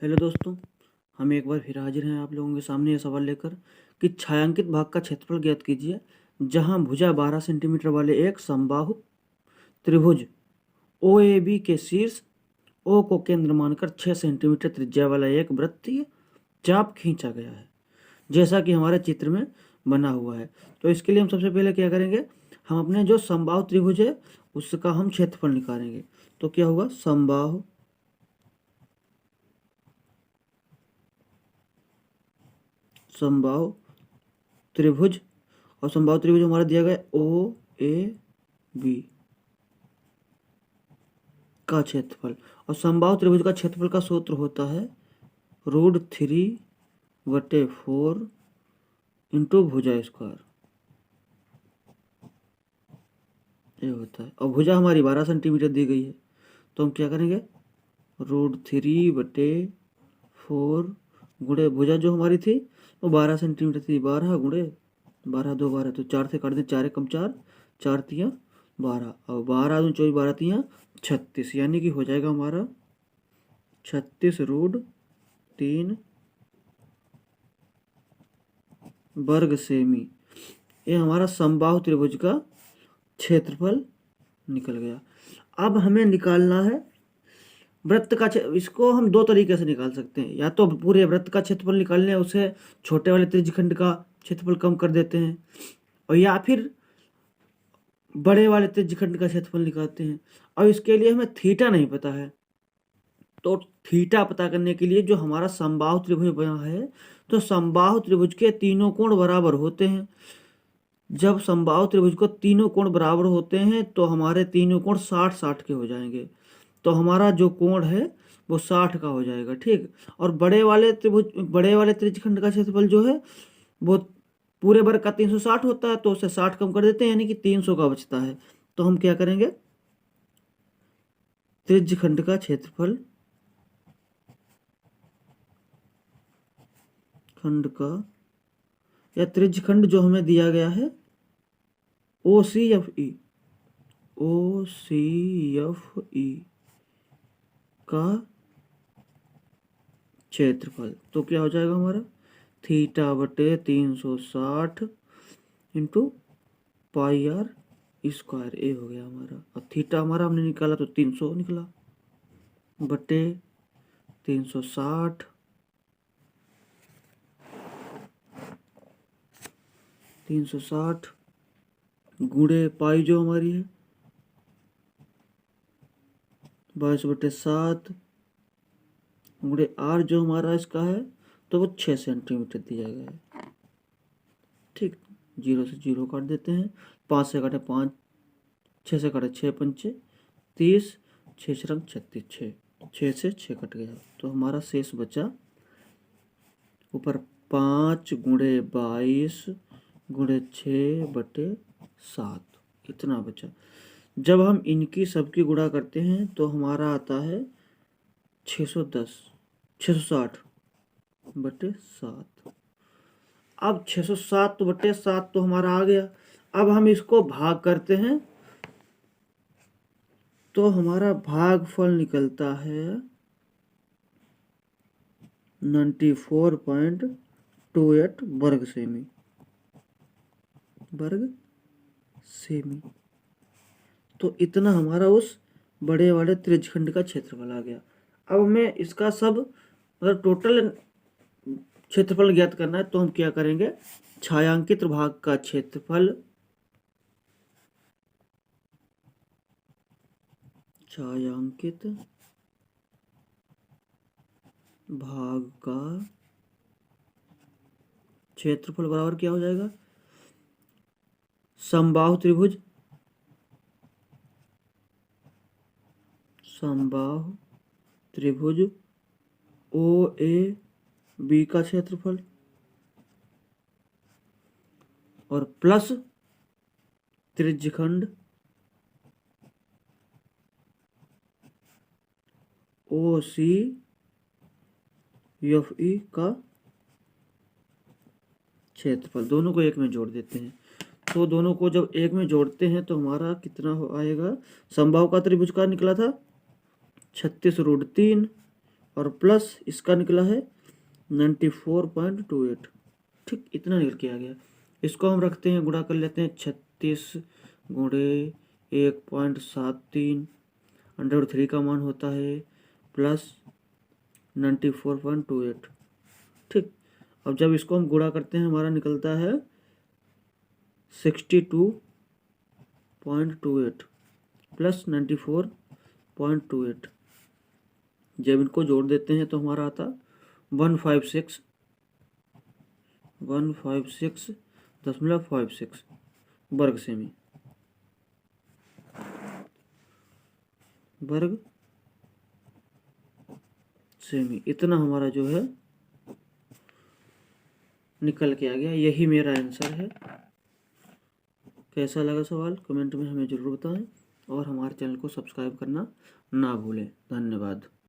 Hello दोस्तों, हम एक बार फिर हाजिर हैं आप लोगों के सामने ये सवाल लेकर कि छायांकित भाग का क्षेत्रफल ज्ञात कीजिए जहां भुजा 12 सेंटीमीटर वाले एक समबाहु त्रिभुज ओ ए बी के शीर्ष ओ को केंद्र मानकर 6 सेंटीमीटर त्रिज्या वाला एक वृत्तीय चाप खींचा गया है, जैसा कि हमारे चित्र में बना हुआ है। तो इसके लिए हम सबसे पहले क्या करेंगे, हम अपने जो समबाहु त्रिभुज है उसका हम क्षेत्रफल निकालेंगे। तो क्या होगा, समबाहु त्रिभुज, और समबाहु त्रिभुज हमारा दिया गया ओ ए बी का क्षेत्रफल। और समबाहु त्रिभुज का क्षेत्रफल का सूत्र होता है √3/4 इंटू भुजा स्क्वायर, ये होता है। और भुजा हमारी 12 सेंटीमीटर दी गई है, तो हम क्या करेंगे, √3/4 गुणे भुजा जो हमारी थी वो 12 सेंटीमीटर थी, 12 गुणे 12 2 12, तो 4 से काट दें, 4 एकम 4, 4 तियाँ 12, और 12 दूनी 24, 12 तियाँ 36, यानी कि हो जाएगा हमारा 36√3 वर्ग सेमी। ये हमारा समबाहु त्रिभुज का क्षेत्रफल निकल गया। अब हमें निकालना है वृत्त का, इसको हम दो तरीके से निकाल सकते हैं। या तो पूरे वृत्त का क्षेत्रफल निकालने हैं, उसे छोटे वाले त्रिज्यखंड का क्षेत्रफल कम कर देते हैं, और या फिर बड़े वाले त्रिज्यखंड का क्षेत्रफल निकालते हैं। और इसके लिए हमें थीटा नहीं पता है, तो थीटा पता करने के लिए जो हमारा समबाहु त्रिभुज बना है, तो समबाहु त्रिभुज के तीनों कोण बराबर होते हैं। जब समबाहु त्रिभुज को तीनों कोण बराबर होते हैं तो हमारे तीनों कोण 60-60 के हो जाएंगे, तो हमारा जो कोण है वो 60 का हो जाएगा, ठीक। और बड़े वाले त्रिज्यखंड का क्षेत्रफल जो है वो पूरे वर्ग का 360 होता है, तो उसे 60 कम कर देते हैं, यानी कि 300 का बचता है। तो हम क्या करेंगे, त्रिज्यखंड का क्षेत्रफल खंड का, या त्रिज्यखंड जो हमें दिया गया है OCFE का क्षेत्रफल, तो क्या हो जाएगा हमारा θ/360 इंटू πr स्क्वायर, ए हो गया हमारा। और थीटा हमारा हमने निकाला तो 300 निकला, बटे 360 गुणे पाई जो हमारी है 22/7 गुणे आर जो हमारा इसका है, तो वो 6 सेंटीमीटर दिया गया है, ठीक। 0 से 0 काट देते हैं, 5 से काटे 5, 6 से काटे 6 पंचे 30, 6 रंग 36, 6 से 6 कट गया, तो हमारा शेष बचा ऊपर 5 गुणे 22 गुणे 6/7, इतना बचा। जब हम इनकी सबकी गुणा करते हैं तो हमारा आता है 660/7। अब 660/7 तो हमारा आ गया। अब हम इसको भाग करते हैं तो हमारा भागफल निकलता है 94.28 वर्ग सेमी। तो इतना हमारा उस बड़े वाले त्रिज्यखंड का क्षेत्रफल आ गया। अब हमें इसका सब मतलब टोटल क्षेत्रफल ज्ञात करना है, तो हम क्या करेंगे, छायांकित भाग का क्षेत्रफल बराबर क्या हो जाएगा, समबाहु त्रिभुज OAB का क्षेत्रफल और प्लस त्रिज्यखंड OCFE का क्षेत्रफल, दोनों को एक में जोड़ देते हैं। तो दोनों को जब एक में जोड़ते हैं तो हमारा कितना हो आएगा, समबाहु का त्रिभुज का निकला था 36√3 और प्लस इसका निकला है 94.28। ठीक, इतना निकल के आ गया। इसको हम रखते हैं, गुणा कर लेते हैं, 36 गुणे 1.73 √3 का मान होता है प्लस 94.28। ठीक, अब जब इसको हम गुणा करते हैं हमारा निकलता है 62.28 प्लस 94.28। जब इनको जोड़ देते हैं तो हमारा आता 156.56 वर्ग सेमी। वर्ग सेमी इतना हमारा जो है निकल के आ गया। यही मेरा आंसर है। कैसा लगा सवाल कमेंट में हमें ज़रूर बताएं और हमारे चैनल को सब्सक्राइब करना ना भूलें। धन्यवाद।